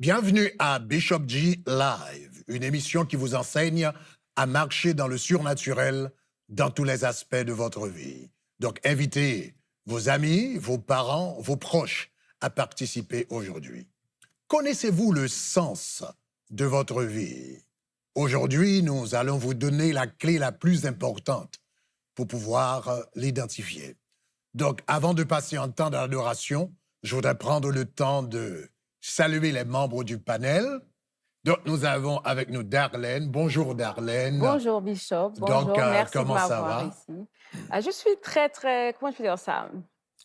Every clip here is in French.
Bienvenue à Bishop G Live, une émission qui vous enseigne à marcher dans le surnaturel dans tous les aspects de votre vie. Donc, invitez vos amis, vos parents, vos proches à participer aujourd'hui. Connaissez-vous le sens de votre vie? Aujourd'hui, nous allons vous donner la clé la plus importante pour pouvoir l'identifier. Donc, avant de passer en temps d'adoration, je voudrais prendre le temps de saluer les membres du panel. Donc, nous avons avec nous Darlene. Bonjour, Darlene. Bonjour, Bishop. Bonjour, Donc, merci de comment ça m'avoir va? ici. Je suis comment je peux dire ça?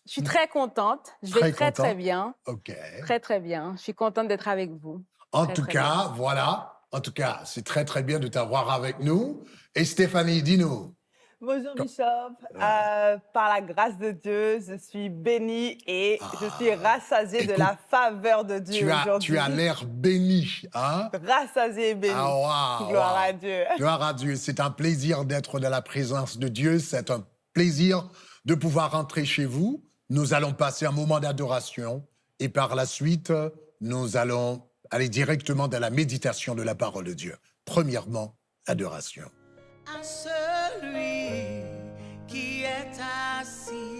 Je suis très contente. Je vais très bien. OK. Très bien. Je suis contente d'être avec vous. En Très, tout très cas, bien. voilà. En tout cas, c'est très bien de t'avoir avec nous. Et Stéphanie, dis-nous. Bonjour Bishop, par la grâce de Dieu, je suis bénie et je suis rassasiée de la faveur de Dieu aujourd'hui. Tu as l'air béni, hein? Rassasiée et bénie. Ah, wow, Gloire à Dieu. Gloire à Dieu. C'est un plaisir d'être dans la présence de Dieu. C'est un plaisir de pouvoir rentrer chez vous. Nous allons passer un moment d'adoration et par la suite, nous allons aller directement dans la méditation de la parole de Dieu. Premièrement, l'adoration. À celui qui est assis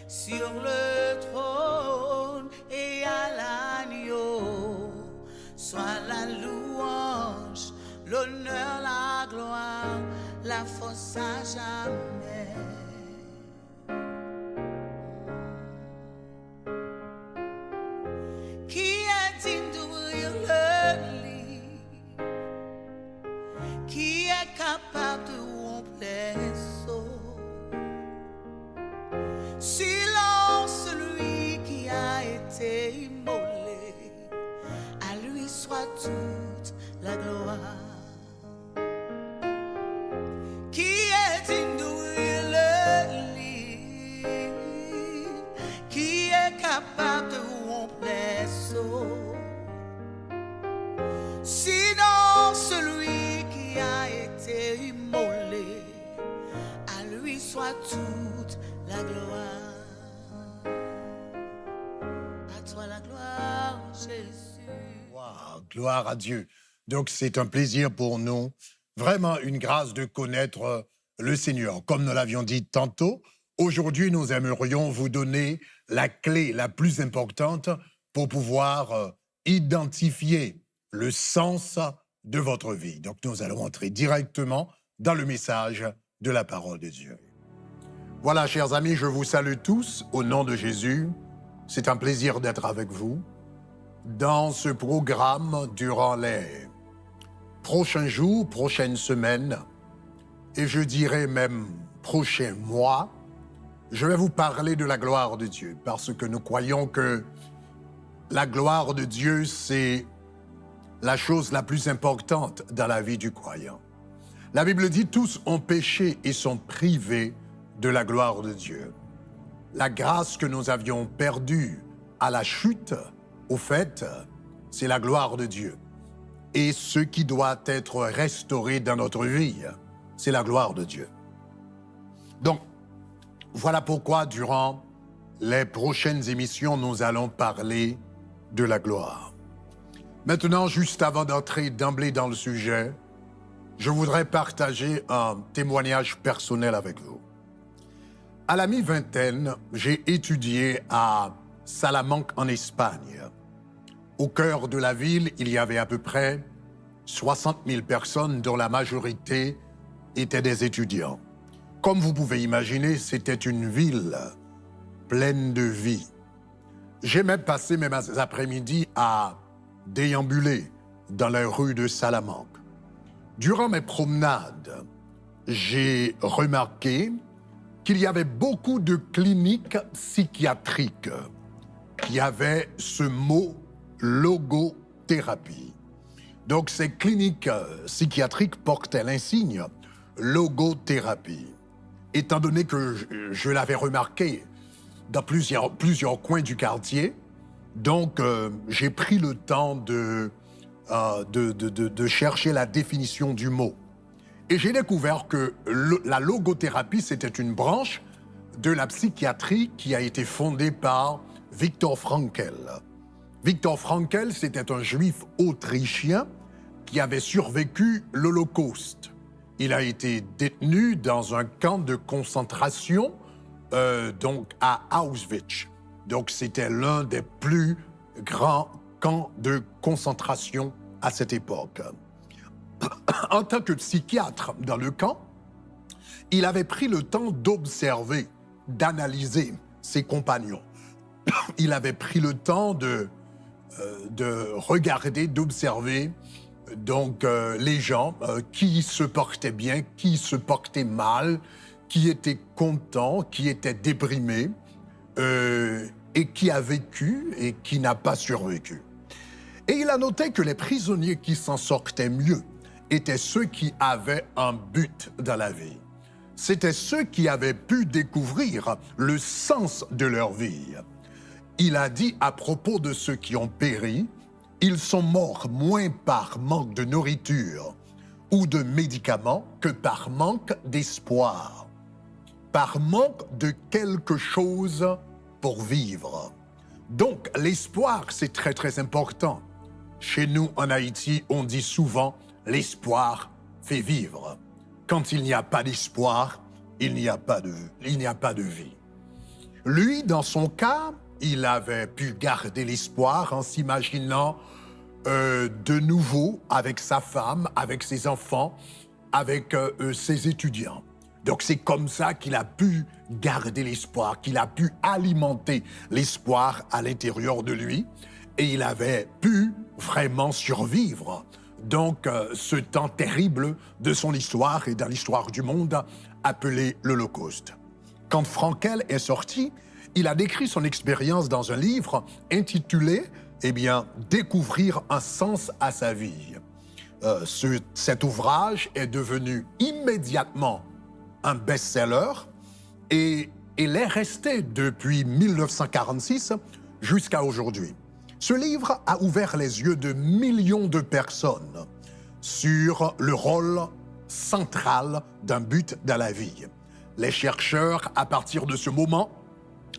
sur le trône et à l'agneau, soit la louange, l'honneur, la gloire, la force à jamais. Qui est digne d'ouvrir le livre? Qui est capable de rompre les sceaux? Silence, celui qui a été immolé, à lui soit toute la gloire. Qui est digne d'ouvrir le livre? Qui est capable de rompre les sceaux? Sinon celui qui a été immolé, à lui soit toute la gloire. À toi la gloire, Jésus. Wow, gloire à Dieu. Donc, c'est un plaisir pour nous, vraiment une grâce de connaître le Seigneur. Comme nous l'avions dit tantôt, aujourd'hui, nous aimerions vous donner la clé la plus importante pour pouvoir identifier le sens de votre vie. Donc, nous allons entrer directement dans le message de la parole de Dieu. Voilà, chers amis, je vous salue tous au nom de Jésus. C'est un plaisir d'être avec vous dans ce programme durant les prochains jours, prochaines semaines, et je dirais même prochains mois. Je vais vous parler de la gloire de Dieu, parce que nous croyons que la gloire de Dieu, c'est la chose la plus importante dans la vie du croyant. La Bible dit « Tous ont péché et sont privés de la gloire de Dieu ». La grâce que nous avions perdue à la chute, au fait, c'est la gloire de Dieu. Et ce qui doit être restauré dans notre vie, c'est la gloire de Dieu. Donc, voilà pourquoi durant les prochaines émissions, nous allons parler de la gloire. Maintenant, juste avant d'entrer d'emblée dans le sujet, je voudrais partager un témoignage personnel avec vous. À la mi-vingtaine, j'ai étudié à Salamanque en Espagne. Au cœur de la ville, il y avait à peu près 60 000 personnes dont la majorité étaient des étudiants. Comme vous pouvez imaginer, c'était une ville pleine de vie. J'ai même passé mes après-midi à déambuler dans les rues de Salamanque. Durant mes promenades, j'ai remarqué qu'il y avait beaucoup de cliniques psychiatriques qui avaient ce mot logothérapie. Donc, ces cliniques psychiatriques portaient l'insigne logothérapie. Étant donné que je l'avais remarqué dans plusieurs coins du quartier, donc j'ai pris le temps de chercher la définition du mot. Et j'ai découvert que la logothérapie, c'était une branche de la psychiatrie qui a été fondée par Viktor Frankl. Viktor Frankl, c'était un juif autrichien qui avait survécu l'Holocauste. Il a été détenu dans un camp de concentration, donc à Auschwitz. Donc c'était l'un des plus grands camps de concentration à cette époque. En tant que psychiatre dans le camp, il avait pris le temps d'observer, d'analyser ses compagnons. Il avait pris le temps de regarder, d'observer donc les gens qui se portaient bien, qui se portaient mal, qui étaient contents, qui étaient déprimés, et qui a vécu et qui n'a pas survécu. Et il a noté que les prisonniers qui s'en sortaient mieux étaient ceux qui avaient un but dans la vie. C'étaient ceux qui avaient pu découvrir le sens de leur vie. Il a dit à propos de ceux qui ont péri, ils sont morts moins par manque de nourriture ou de médicaments que par manque d'espoir, par manque de quelque chose pour vivre. Donc, l'espoir, c'est très, très important. Chez nous, en Haïti, on dit souvent « l'espoir fait vivre ». Quand il n'y a pas d'espoir, il n'y a pas de vie. Lui, dans son cas, il avait pu garder l'espoir en s'imaginant de nouveau avec sa femme, avec ses enfants, avec ses étudiants. Donc c'est comme ça qu'il a pu garder l'espoir, qu'il a pu alimenter l'espoir à l'intérieur de lui et il avait pu vraiment survivre. Donc ce temps terrible de son histoire et dans l'histoire du monde appelé l'Holocauste. Quand Frankl est sorti, il a décrit son expérience dans un livre intitulé « Découvrir un sens à sa vie ». Cet ouvrage est devenu immédiatement un best-seller et il est resté depuis 1946 jusqu'à aujourd'hui. Ce livre a ouvert les yeux de millions de personnes sur le rôle central d'un but dans la vie. Les chercheurs, à partir de ce moment,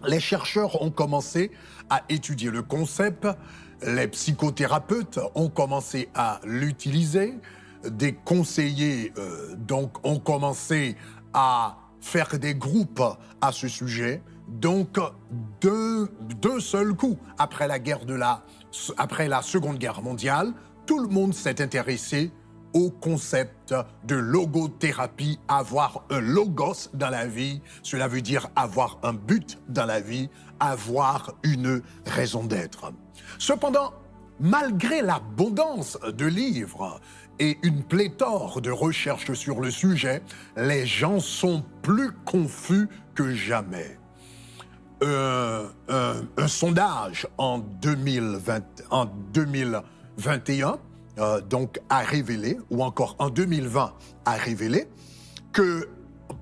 les chercheurs ont commencé à étudier le concept, les psychothérapeutes ont commencé à l'utiliser, des conseillers donc ont commencé à faire des groupes à ce sujet. Donc, d'un seul coup, après la Seconde Guerre mondiale, tout le monde s'est intéressé au concept de logothérapie, avoir un logos dans la vie, cela veut dire avoir un but dans la vie, avoir une raison d'être. Cependant, malgré l'abondance de livres et une pléthore de recherches sur le sujet, les gens sont plus confus que jamais. Un sondage en 2021 donc a révélé, ou encore en 2020 a révélé, que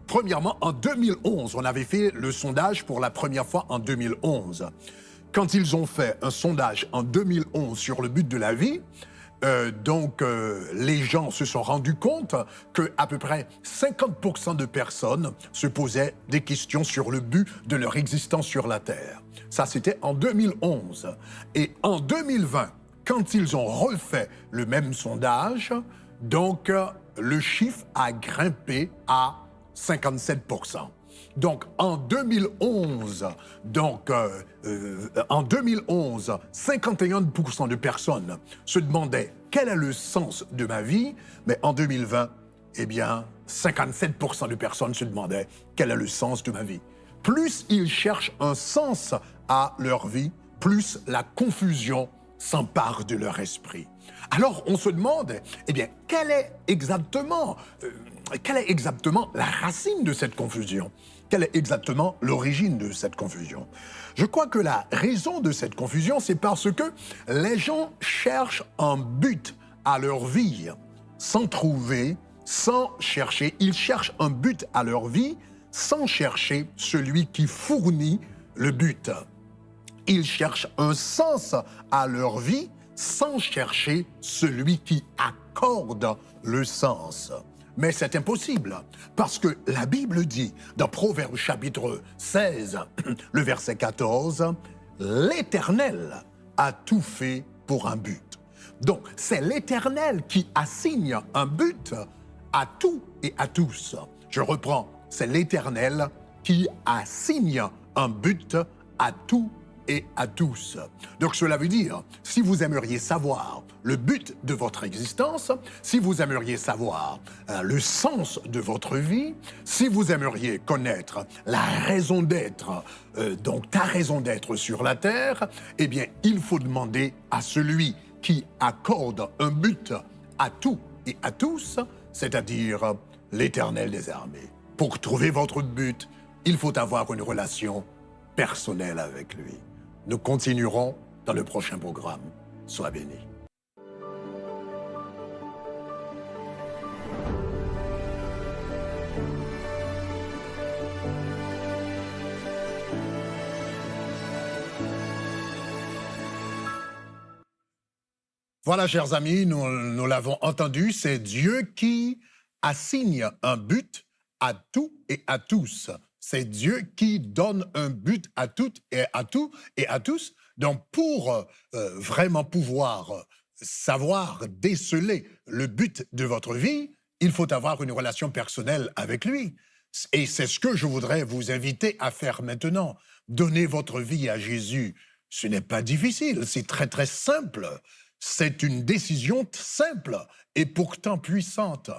premièrement en 2011, on avait fait le sondage pour la première fois en 2011. Quand ils ont fait un sondage en 2011 sur le but de la vie, les gens se sont rendus compte qu'à peu près 50% de personnes se posaient des questions sur le but de leur existence sur la Terre. Ça, c'était en 2011. Et en 2020, quand ils ont refait le même sondage, donc le chiffre a grimpé à 57%. Donc en 2011, 51% de personnes se demandaient quel est le sens de ma vie, mais en 2020, 57% de personnes se demandaient quel est le sens de ma vie. Plus ils cherchent un sens à leur vie, plus la confusion s'empare de leur esprit. Alors on se demande, quelle est exactement la racine de cette confusion? Quelle est exactement l'origine de cette confusion? Je crois que la raison de cette confusion, c'est parce que les gens cherchent un but à leur vie sans trouver, sans chercher. Ils cherchent un but à leur vie sans chercher celui qui fournit le but. Ils cherchent un sens à leur vie sans chercher celui qui accorde le sens. Mais c'est impossible, parce que la Bible dit, dans Proverbes chapitre 16, le verset 14, « L'Éternel a tout fait pour un but. Donc, c'est l'Éternel qui assigne un but à tout et à tous. Je reprends, c'est l'Éternel qui assigne un but à tout et à tous. Donc cela veut dire, si vous aimeriez savoir le but de votre existence, si vous aimeriez savoir le sens de votre vie, si vous aimeriez connaître la raison d'être, donc ta raison d'être sur la terre, eh bien, il faut demander à celui qui accorde un but à tout et à tous, c'est-à-dire l'Éternel des armées. Pour trouver votre but, il faut avoir une relation personnelle avec lui. Nous continuerons dans le prochain programme. Sois béni. Voilà, chers amis, nous l'avons entendu, c'est Dieu qui assigne un but à tout et à tous. C'est Dieu qui donne un but à toutes et à tout et à tous. Donc, pour vraiment pouvoir savoir déceler le but de votre vie, il faut avoir une relation personnelle avec lui. Et c'est ce que je voudrais vous inviter à faire maintenant. Donner votre vie à Jésus, ce n'est pas difficile, c'est très très simple. C'est une décision simple et pourtant puissante.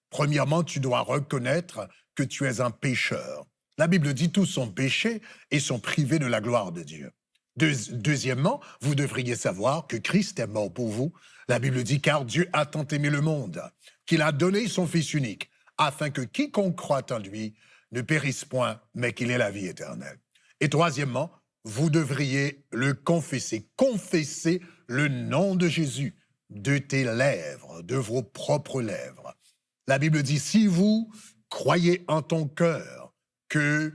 Premièrement, tu dois reconnaître que tu es un pécheur. La Bible dit tous sont péchés et sont privés de la gloire de Dieu. Deuxièmement, vous devriez savoir que Christ est mort pour vous. La Bible dit car Dieu a tant aimé le monde qu'il a donné son Fils unique afin que quiconque croit en lui ne périsse point, mais qu'il ait la vie éternelle. Et troisièmement, vous devriez le confesser. Confessez le nom de Jésus de tes lèvres, de vos propres lèvres. La Bible dit si vous croyez en ton cœur que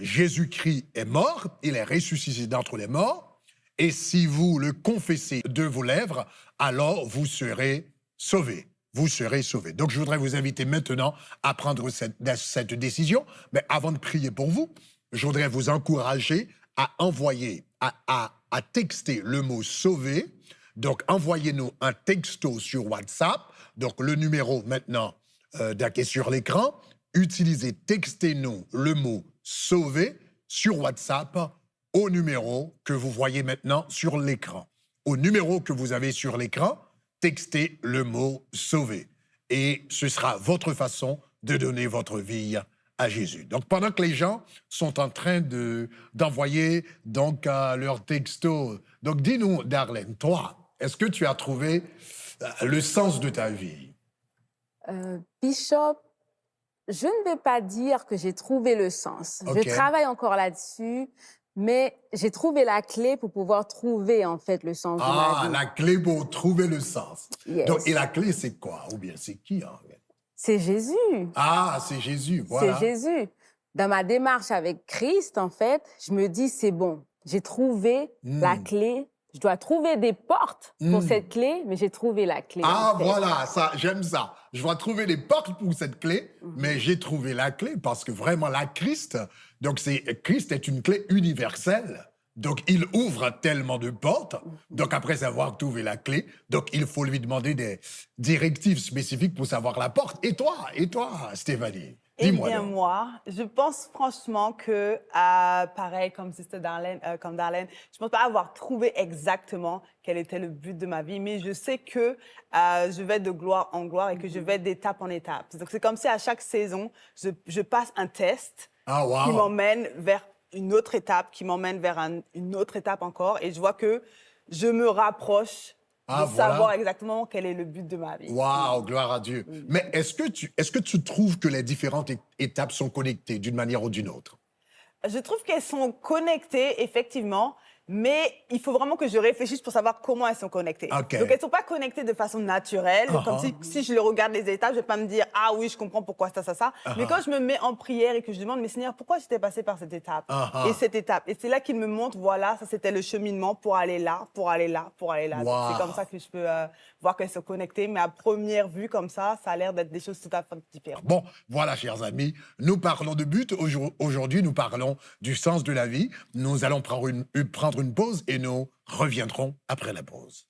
Jésus-Christ est mort, il est ressuscité d'entre les morts, et si vous le confessez de vos lèvres, alors vous serez sauvés. Vous serez sauvés. Donc, je voudrais vous inviter maintenant à prendre cette décision. Mais avant de prier pour vous, je voudrais vous encourager à envoyer, à texter le mot « sauver ». Donc, envoyez-nous un texto sur WhatsApp. Donc, le numéro maintenant qui est sur l'écran. Utilisez, textez-nous le mot « sauver » sur WhatsApp au numéro que vous voyez maintenant sur l'écran. Au numéro que vous avez sur l'écran, textez le mot « sauver ». Et ce sera votre façon de donner votre vie à Jésus. Donc, pendant que les gens sont en train d'envoyer donc leur texto, donc dis-nous, Darlene, toi, est-ce que tu as trouvé le sens de ta vie? Bishop, je ne vais pas dire que j'ai trouvé le sens. Okay. Je travaille encore là-dessus, mais j'ai trouvé la clé pour pouvoir trouver, en fait, le sens de ma vie. Ah, la clé pour trouver le sens. Yes. Donc, et la clé, c'est quoi? Ou bien, c'est qui, en fait? C'est Jésus. Ah, c'est Jésus, voilà. C'est Jésus. Dans ma démarche avec Christ, en fait, je me dis, c'est bon, j'ai trouvé la clé. Je dois trouver des portes pour cette clé, mais j'ai trouvé la clé. Ah, en fait. voilà, ça, j'aime ça. Je dois trouver les portes pour cette clé, mais j'ai trouvé la clé parce que vraiment, Christ est une clé universelle. Donc, il ouvre tellement de portes. Donc, après avoir trouvé la clé, donc il faut lui demander des directives spécifiques pour savoir la porte. Et toi, Stéphanie? Eh bien, moi, je pense franchement que, pareil, comme Darlene, je ne pense pas avoir trouvé exactement quel était le but de ma vie, mais je sais que je vais de gloire en gloire et que je vais d'étape en étape. Donc, c'est comme si à chaque saison, je passe un test qui m'emmène vers une autre étape, qui m'emmène vers une autre étape encore, et je vois que je me rapproche de savoir exactement quel est le but de ma vie. Waouh, gloire à Dieu. Mais est-ce que tu trouves que les différentes étapes sont connectées d'une manière ou d'une autre? Je trouve qu'elles sont connectées, effectivement, mais il faut vraiment que je réfléchisse pour savoir comment elles sont connectées. Okay. Donc, elles ne sont pas connectées de façon naturelle, comme si je le regarde les étapes, je ne vais pas me dire « Ah oui, je comprends pourquoi ça. » Mais quand je me mets en prière et que je demande « Mais Seigneur, pourquoi j'étais passé par cette étape et cette étape ?» Et c'est là qu'il me montre, voilà, ça c'était le cheminement pour aller là, pour aller là, pour aller là. Wow. C'est comme ça que je peux voir qu'elles sont connectées, mais à première vue, comme ça a l'air d'être des choses tout à fait différentes. Bon, voilà, chers amis, nous parlons de but. Aujourd'hui, nous parlons du sens de la vie. Nous allons prendre mettre une pause et nous reviendrons après la pause.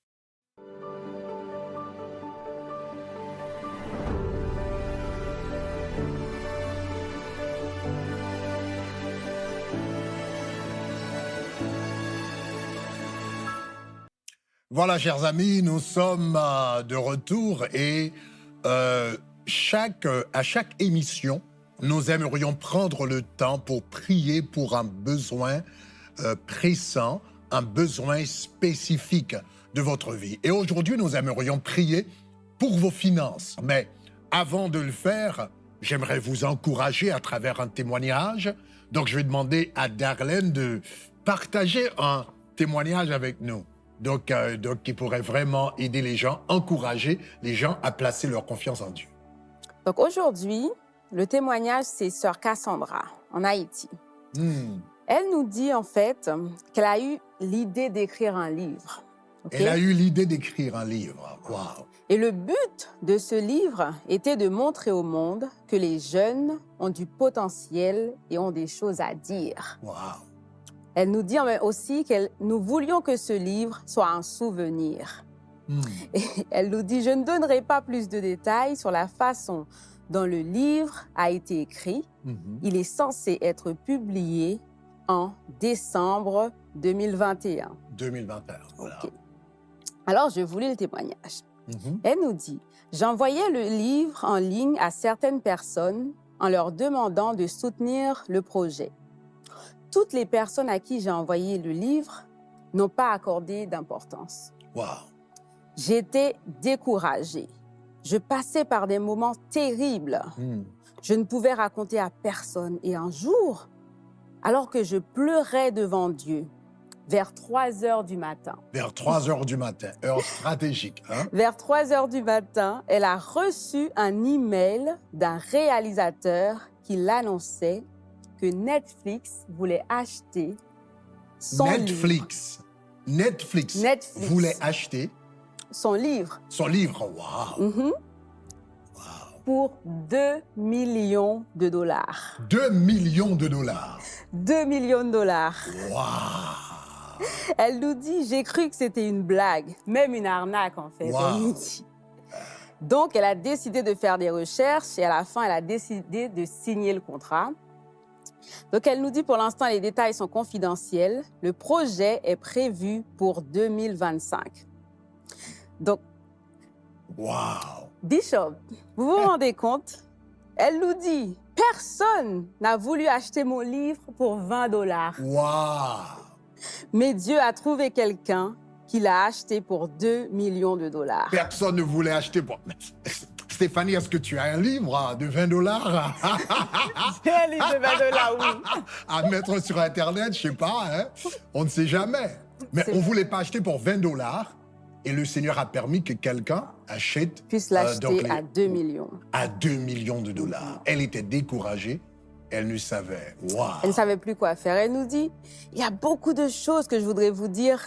Voilà, chers amis, nous sommes de retour et à chaque émission, nous aimerions prendre le temps pour prier pour un besoin pressant, un besoin spécifique de votre vie. Et aujourd'hui, nous aimerions prier pour vos finances. Mais avant de le faire, j'aimerais vous encourager à travers un témoignage. Donc, je vais demander à Darlene de partager un témoignage avec nous. Donc, qui pourrait vraiment aider les gens, encourager les gens à placer leur confiance en Dieu. Donc aujourd'hui, le témoignage, c'est Sœur Cassandra, en Haïti. Elle nous dit en fait qu'elle a eu l'idée d'écrire un livre. Elle a eu l'idée d'écrire un livre. Wow. Et le but de ce livre était de montrer au monde que les jeunes ont du potentiel et ont des choses à dire. Wow. Elle nous dit aussi que nous voulions que ce livre soit un souvenir. Et elle nous dit, je ne donnerai pas plus de détails sur la façon dont le livre a été écrit. Il est censé être publié en décembre 2021. 2021, voilà. Okay. Alors, je vous lis le témoignage. Elle nous dit, j'envoyais le livre en ligne à certaines personnes en leur demandant de soutenir le projet. Toutes les personnes à qui j'ai envoyé le livre n'ont pas accordé d'importance. Wow. J'étais découragée. Je passais par des moments terribles. Je ne pouvais raconter à personne. Et un jour, alors que je pleurais devant Dieu, vers 3 heures du matin. Vers 3 heures du matin, heure stratégique. Hein? Vers 3 heures du matin, elle a reçu un email d'un réalisateur qui l'annonçait que Netflix voulait acheter son livre. Netflix voulait acheter son livre. Son livre, wow. Pour 2 millions de dollars. 2 millions de dollars. 2 millions de dollars. Wow. Elle nous dit, j'ai cru que c'était une blague, même une arnaque en fait. Wow. Elle nous dit. Donc, elle a décidé de faire des recherches et à la fin, elle a décidé de signer le contrat. Donc, elle nous dit, pour l'instant, les détails sont confidentiels. Le projet est prévu pour 2025. Donc, wow. Bishop, vous vous rendez compte? Elle nous dit, personne n'a voulu acheter mon livre pour 20 $. Wow. Mais Dieu a trouvé quelqu'un qui l'a acheté pour 2 millions de dollars. Personne ne voulait acheter pour... Stéphanie, est-ce que tu as un livre de 20 $? J'ai un livre de 20 $, oui. À mettre sur Internet, je sais pas, hein? On ne sait jamais. Mais on ne voulait pas acheter pour 20 $. Et le Seigneur a permis que quelqu'un achète... Puisse l'acheter à 2 millions. À 2 millions de dollars. Elle était découragée. Elle ne savait. Wow. Elle ne savait plus quoi faire. Elle nous dit, il y a beaucoup de choses que je voudrais vous dire,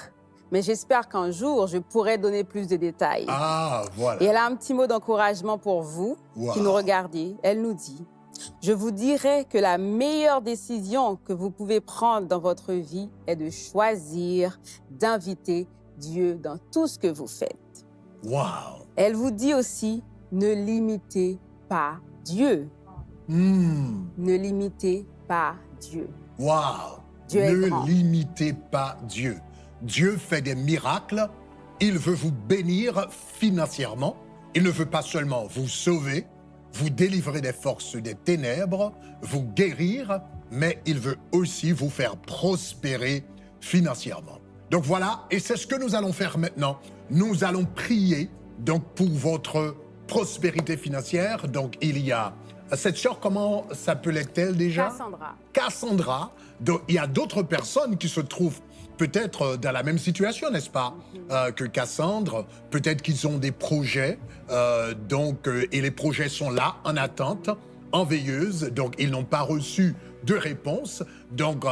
mais j'espère qu'un jour, je pourrai donner plus de détails. Ah, voilà. Et elle a un petit mot d'encouragement pour vous qui nous regardez. Elle nous dit, je vous dirai que la meilleure décision que vous pouvez prendre dans votre vie est de choisir d'inviter Dieu dans tout ce que vous faites. Wow. Elle vous dit aussi, ne limitez pas Dieu. Ne limitez pas Dieu. Wow. Dieu est grand. Ne limitez pas Dieu. Dieu fait des miracles. Il veut vous bénir financièrement. Il ne veut pas seulement vous sauver, vous délivrer des forces des ténèbres, vous guérir, mais il veut aussi vous faire prospérer financièrement. Donc voilà, et c'est ce que nous allons faire maintenant. Nous allons prier donc pour votre prospérité financière. Donc il y a cette sœur, comment s'appelait-elle déjà? Cassandra. Cassandra. Donc il y a d'autres personnes qui se trouvent peut-être dans la même situation, n'est-ce pas, que Cassandre. Peut-être qu'ils ont des projets, et les projets sont là, en attente, en veilleuse, donc ils n'ont pas reçu de réponse. Donc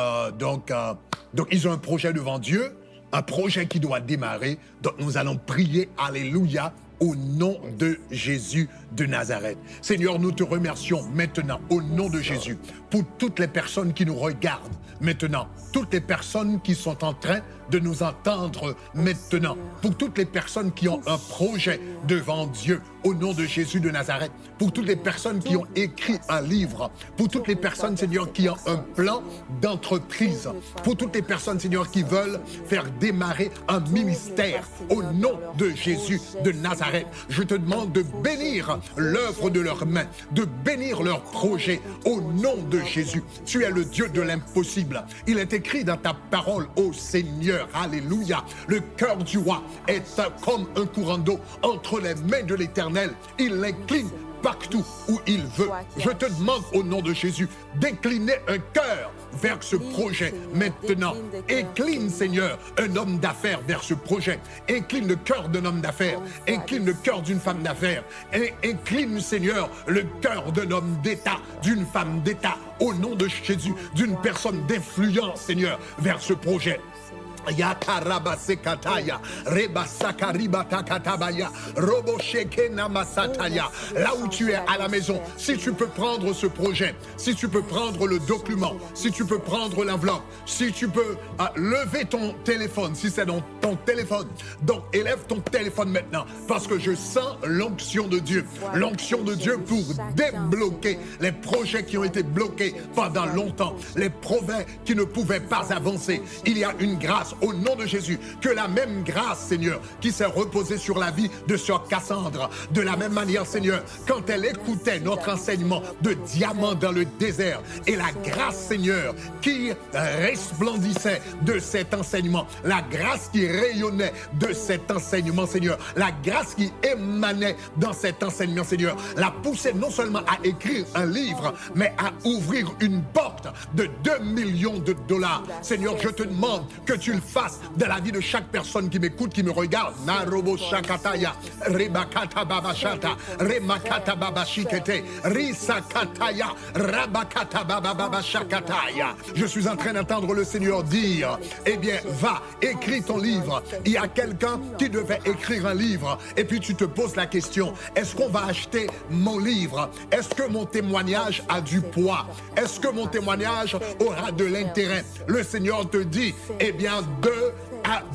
ils ont un projet devant Dieu, un projet qui doit démarrer. Donc nous allons prier, alléluia, au nom de Jésus de Nazareth. Seigneur, nous te remercions maintenant au nom de Jésus pour toutes les personnes qui nous regardent maintenant, toutes les personnes qui sont en train de nous entendre maintenant, pour toutes les personnes qui ont un projet devant Dieu au nom de Jésus de Nazareth, pour toutes les personnes qui ont écrit un livre, pour toutes les personnes, Seigneur, qui ont un plan d'entreprise, pour toutes les personnes, Seigneur, qui veulent faire démarrer un ministère au nom de Jésus de Nazareth. Je te demande de bénir l'œuvre de leurs mains, de bénir leurs projets au nom de Jésus. Tu es le Dieu de l'impossible. Il est écrit dans ta parole, ô Seigneur, alléluia, le cœur du roi est comme un courant d'eau entre les mains de l'Éternel. Il l'incline partout où il veut. Je te demande au nom de Jésus d'incliner un cœur vers ce projet maintenant. Incline, Seigneur, un homme d'affaires vers ce projet. Incline le cœur d'un homme d'affaires. Incline le cœur d'une femme d'affaires. Et incline, Seigneur, le cœur d'un homme d'État, d'une femme d'État, au nom de Jésus, d'une personne d'influence, Seigneur, vers ce projet. Yakarabasekataya, Rebasakaribatakatabaya, Roboshekenamasataya. Là où tu es à la maison, si tu peux prendre ce projet, si tu peux prendre le document, si tu peux prendre l'enveloppe, si tu peux lever ton téléphone, si c'est dans ton téléphone. Donc élève ton téléphone maintenant, parce que je sens l'onction de Dieu pour débloquer les projets qui ont été bloqués pendant longtemps, les projets qui ne pouvaient pas avancer. Il y a une grâce au nom de Jésus, que la même grâce, Seigneur, qui s'est reposée sur la vie de sœur Cassandre, de la même manière, Seigneur, quand elle écoutait notre enseignement de diamant dans le désert, et la grâce, Seigneur, qui resplendissait de cet enseignement, la grâce qui rayonnait de cet enseignement, Seigneur, la grâce qui émanait dans cet enseignement, Seigneur, l'a poussée non seulement à écrire un livre, mais à ouvrir une porte de 2 millions de dollars. Seigneur, je te demande que tu le fasses dans la vie de chaque personne qui m'écoute, qui me regarde. Narobo Shakataya, Rebakata Babashata, Remakata Babashikete, Risakataya, Rabakata Babashakataya. Je suis en train d'entendre le Seigneur dire, eh bien, va, écris ton livre. Il y a quelqu'un qui devait écrire un livre, et puis tu te poses la question, est-ce qu'on va acheter mon livre? Est-ce que mon témoignage a du poids? Est-ce que mon témoignage aura de l'intérêt? Le Seigneur te dit, eh bien,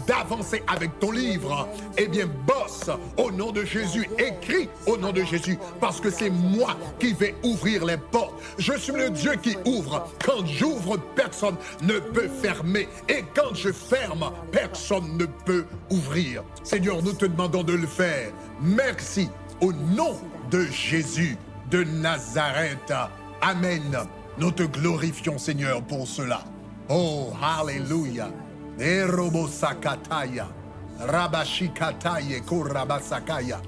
d'avancer avec ton livre, eh bien, bosse au nom de Jésus, écris au nom de Jésus, parce que c'est moi qui vais ouvrir les portes. Je suis le Dieu qui ouvre. Quand j'ouvre, personne ne peut fermer. Et quand je ferme, personne ne peut ouvrir. Seigneur, nous te demandons de le faire. Merci au nom de Jésus de Nazareth. Amen. Nous te glorifions, Seigneur, pour cela. Oh, hallelujah. Erobo sakataya, rabashikataye korabasakaya,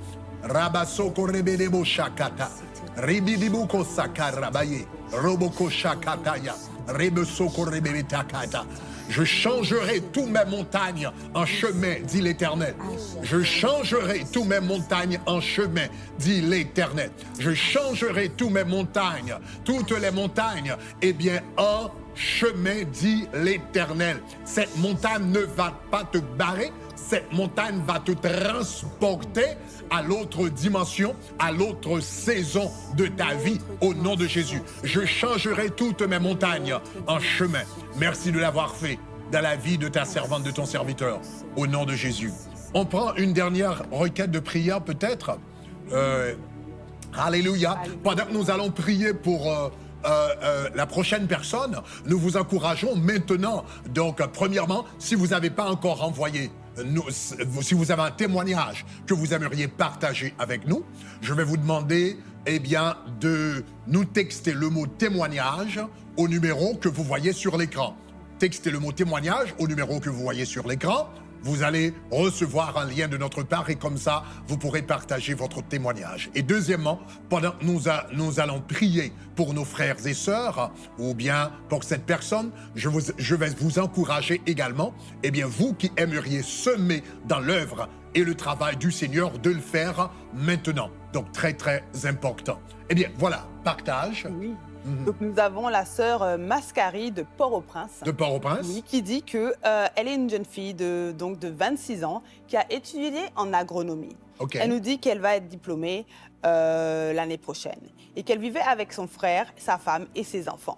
rabasoko rebedebo shakata, ribidibuko sakarabaye, roboko shakataya, rebesoko rebebetakata. Je changerai tous mes montagnes en chemin, dit l'Éternel. Je changerai tous mes montagnes en chemin, dit l'Éternel. Je changerai tous mes montagnes, toutes les montagnes, eh bien, en chemin, dit l'Éternel. Cette montagne ne va pas te barrer, cette montagne va te transporter à l'autre dimension, à l'autre saison de ta vie, au nom de Jésus. Je changerai toutes mes montagnes en chemin. Merci de l'avoir fait dans la vie de ta servante, de ton serviteur, au nom de Jésus. On prend une dernière requête de prière peut-être. Alléluia. Pendant que nous allons prier pour la prochaine personne, nous vous encourageons maintenant. Donc, premièrement, si vous n'avez pas encore envoyé, si vous avez un témoignage que vous aimeriez partager avec nous, je vais vous demander, eh bien, de nous texter le mot témoignage au numéro que vous voyez sur l'écran. Textez le mot témoignage au numéro que vous voyez sur l'écran. Vous allez recevoir un lien de notre part et comme ça, vous pourrez partager votre témoignage. Et deuxièmement, pendant que nous allons prier pour nos frères et sœurs, ou bien pour cette personne, je vais vous encourager également, eh bien, vous qui aimeriez semer dans l'œuvre et le travail du Seigneur, de le faire maintenant. Donc, très, très important. Eh bien, voilà, partage. Oui. Donc, nous avons la sœur Mascari de Port-au-Prince. De Port-au-Prince. Oui, qui dit qu'elle est une jeune fille de 26 ans qui a étudié en agronomie. Ok. Elle nous dit qu'elle va être diplômée l'année prochaine et qu'elle vivait avec son frère, sa femme et ses enfants.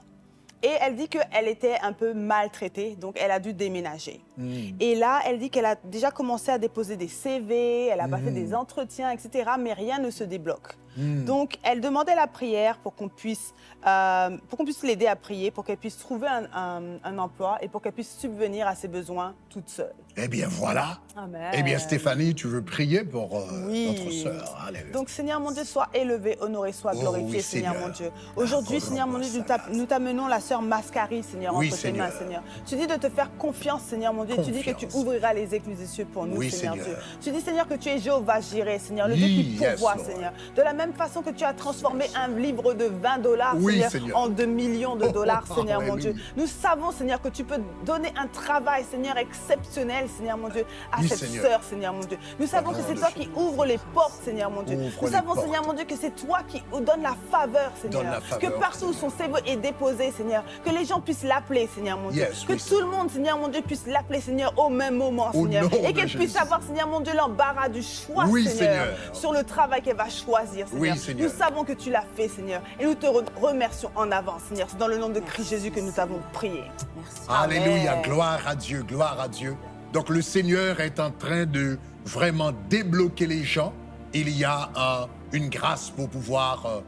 Et elle dit qu'elle était un peu maltraitée, donc elle a dû déménager. Et là, elle dit qu'elle a déjà commencé à déposer des CV, elle a passé des entretiens, etc., mais rien ne se débloque. Donc, elle demandait la prière pour qu'on puisse l'aider à prier, pour qu'elle puisse trouver un emploi et pour qu'elle puisse subvenir à ses besoins toute seule. Eh bien, voilà. Amen. Eh bien, Stéphanie, tu veux prier pour Oui. notre sœur. Alléluia. Donc, Seigneur mon Dieu, sois élevé, honoré, sois Oh, glorifié, oui, Seigneur Seigneur. mon Dieu. Aujourd'hui, Seigneur mon Dieu, nous t'amenons la sœur Mascari, Seigneur, Oui, entre tes mains, Seigneur. Seigneur. Tu dis de te faire confiance, Seigneur mon Dieu. Tu dis que tu Confiance. ouvriras les écluses des cieux pour nous, Oui, Seigneur Seigneur. Dieu. Tu dis, Seigneur, que tu es Jéhovah Jireh, Seigneur, le Dieu qui Yes, pourvoit, Lord. Seigneur. De la même façon que tu as transformé un livre de $20, Oui, Seigneur, Seigneur. en 2 millions de dollars, Oh, Seigneur mon Dieu. alléluia. Nous savons, Seigneur, que tu peux donner un travail, Seigneur, exceptionnel, Seigneur mon Dieu, à Oui, cette Seigneur. sœur, Seigneur mon Dieu. Nous savons que nom c'est de toi Jésus. qui ouvres les portes, Seigneur mon Dieu. Ouvre Nous les savons, portes. Seigneur mon Dieu, que c'est toi qui donne la faveur, Seigneur. Donne la faveur, que partout où son CV est déposé, Seigneur, que les gens puissent l'appeler, Seigneur mon Dieu. Yes, Que oui, tout le monde, Seigneur mon Dieu, puisse l'appeler, Seigneur, au même moment, Au Seigneur. nom Et de qu'elle puisse Jésus. avoir, Seigneur mon Dieu, l'embarras du choix, Oui, Seigneur, Seigneur. sur le travail qu'elle va choisir, Seigneur. Oui, Seigneur. Nous savons que tu l'as fait, Seigneur. Et nous te remercions en avance, Seigneur. C'est dans le nom de Christ Jésus que nous t'avons prié. Merci. Alléluia, Amen. gloire à Dieu, gloire à Dieu. Donc le Seigneur est en train de vraiment débloquer les gens. Il y a une grâce pour pouvoir,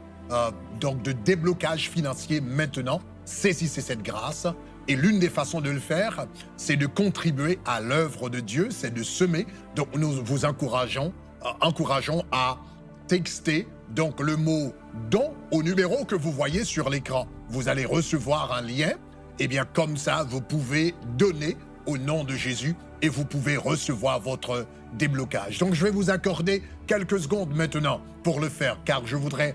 donc de déblocage financier maintenant. Saisissez cette grâce. Et l'une des façons de le faire, c'est de contribuer à l'œuvre de Dieu, c'est de semer. Donc nous vous encourageons à texter donc le mot don au numéro que vous voyez sur l'écran. Vous allez recevoir un lien. Et bien comme ça, vous pouvez donner au nom de Jésus et vous pouvez recevoir votre déblocage. Donc je vais vous accorder quelques secondes maintenant pour le faire, car je voudrais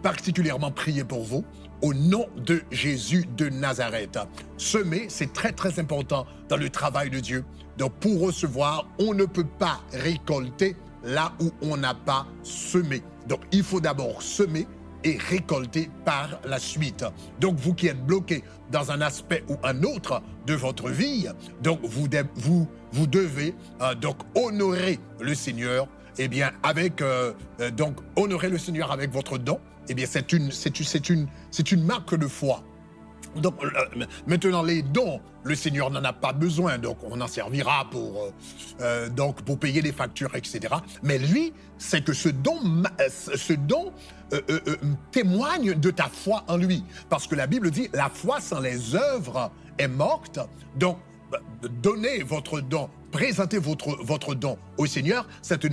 particulièrement prier pour vous au nom de Jésus de Nazareth. Semer, c'est très très important dans le travail de Dieu. Donc pour recevoir, on ne peut pas récolter là où on n'a pas semé. Donc il faut d'abord semer et récolter par la suite. Donc vous qui êtes bloqué dans un aspect ou un autre de votre vie, donc vous devez donc honorer le Seigneur. Eh bien avec donc honorer le Seigneur avec votre don. Eh bien c'est une marque de foi. Donc maintenant les dons, le Seigneur n'en a pas besoin, donc on en servira pour payer les factures, etc. Mais lui, c'est que ce don témoigne de ta foi en lui, parce que la Bible dit la foi sans les œuvres est morte. Donc donnez votre don, présentez votre don au Seigneur, c'est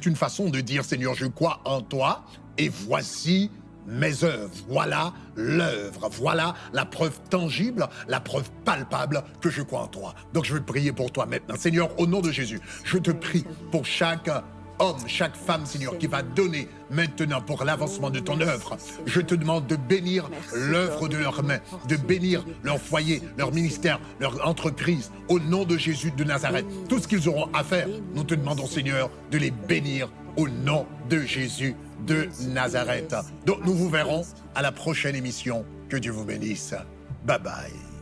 une façon de dire Seigneur, je crois en toi et voici mes œuvres, voilà l'œuvre, voilà la preuve tangible, la preuve palpable que je crois en toi. Donc je vais prier pour toi maintenant. Seigneur, au nom de Jésus, je te prie pour chaque homme, chaque femme, Seigneur, qui va donner maintenant pour l'avancement de ton œuvre. Je te demande de bénir l'œuvre de leurs mains, de bénir leur foyer, leur ministère, leur entreprise, au nom de Jésus de Nazareth. Tout ce qu'ils auront à faire, nous te demandons, Seigneur, de les bénir au nom de Jésus de Nazareth. Donc nous vous verrons à la prochaine émission. Que Dieu vous bénisse. Bye bye.